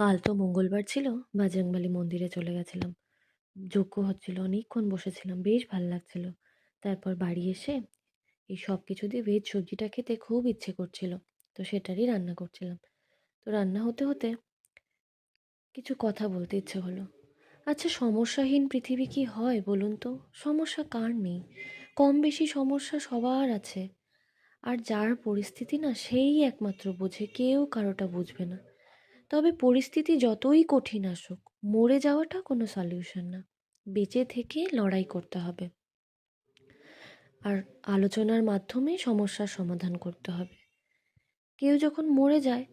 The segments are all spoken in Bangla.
কাল তো মঙ্গলবার ছিল, বাজরংবলী মন্দিরে চলে গেছিলাম। যজ্ঞ হচ্ছিল, অনেকক্ষণ বসেছিলাম, বেশ ভাল লাগছিল। তারপর বাড়ি এসে এই সব কিছু দিয়ে ভেজ সবজিটা খেতে খুব ইচ্ছে করছিল, তো সেটারই রান্না করছিলাম। তো রান্না হতে হতে কিছু কথা বলতে ইচ্ছে হলো। আচ্ছা, সমস্যাহীন পৃথিবী কি হয় বলুন তো? সমস্যা কার নেই? কম বেশি সমস্যা সবার আছে। আর যার পরিস্থিতি না, সেই একমাত্র বোঝে, কেউ কারোটা বুঝবে না। তবে পরিস্থিতি যতই কঠিন আসুক, মরে যাওয়াটা কোনো সলিউশন না। বেঁচে থেকে লড়াই করতে হবে, আর আলোচনার মাধ্যমে সমস্যার সমাধান করতে হবে। কেউ যখন মরে যায়,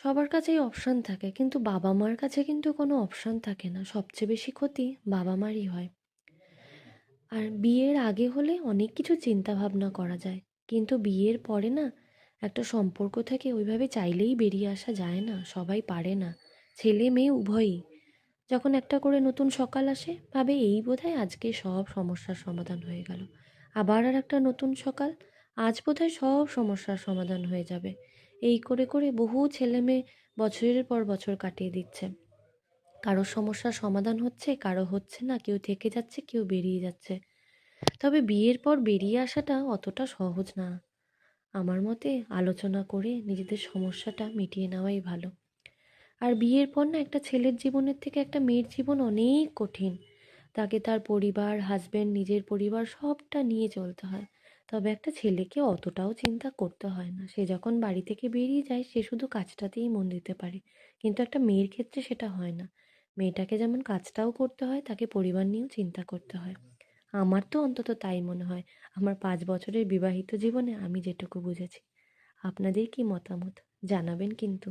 সবার কাছেই অপশান থাকে, কিন্তু বাবা মার কাছে কিন্তু কোনো অপশান থাকে না। সবচেয়ে বেশি ক্ষতি বাবা মারই হয়। আর বিয়ের আগে হলে অনেক কিছু চিন্তা ভাবনা করা যায়, কিন্তু বিয়ের পরে না, একটা সম্পর্ক থেকে ওইভাবে চাইলেই বেরিয়ে আসা যায় না, সবাই পারে না, ছেলে মেয়ে উভয়ই। যখন একটা করে নতুন সকাল আসে, ভাবে এই বোধহয় আজকে সব সমস্যার সমাধান হয়ে গেল। আবার আর একটা নতুন সকাল, আজ বোধহয় সব সমস্যার সমাধান হয়ে যাবে। এই করে করে বহু ছেলে মেয়ে বছরের পর বছর কাটিয়ে দিচ্ছে। কারো সমস্যার সমাধান হচ্ছে, কারো হচ্ছে না, কেউ থেকে যাচ্ছে, কেউ বেরিয়ে যাচ্ছে। তবে বিয়ের পর বেরিয়ে আসাটা অতটা সহজ না। আমার মতে আলোচনা করে নিজেদের সমস্যাটা মিটিয়ে নেওয়াই ভালো। আর বিয়ের পর না, একটা ছেলের জীবনের থেকে একটা মেয়ের জীবন অনেক কঠিন। তাকে তার পরিবার, হাজবেন্ড, নিজের পরিবার সবটা নিয়ে চলতে হয়। তবে একটা ছেলেকে অতটাও চিন্তা করতে হয় না। সে যখন বাড়ি থেকে বেরিয়ে যায়, সে শুধু কাজটাতেই মন দিতে পারে। কিন্তু একটা মেয়ের ক্ষেত্রে সেটা হয় না। মেয়েটাকে যেমন কাজটাও করতে হয়, তাকে পরিবার নিয়েও চিন্তা করতে হয়। আমার তো অন্তত তাই মনে হয়। আমার 5 বছরের বিবাহিত জীবনে আমি যেটুকু বুঝেছি। আপনাদের কি মতামত জানাবেন কিন্তু।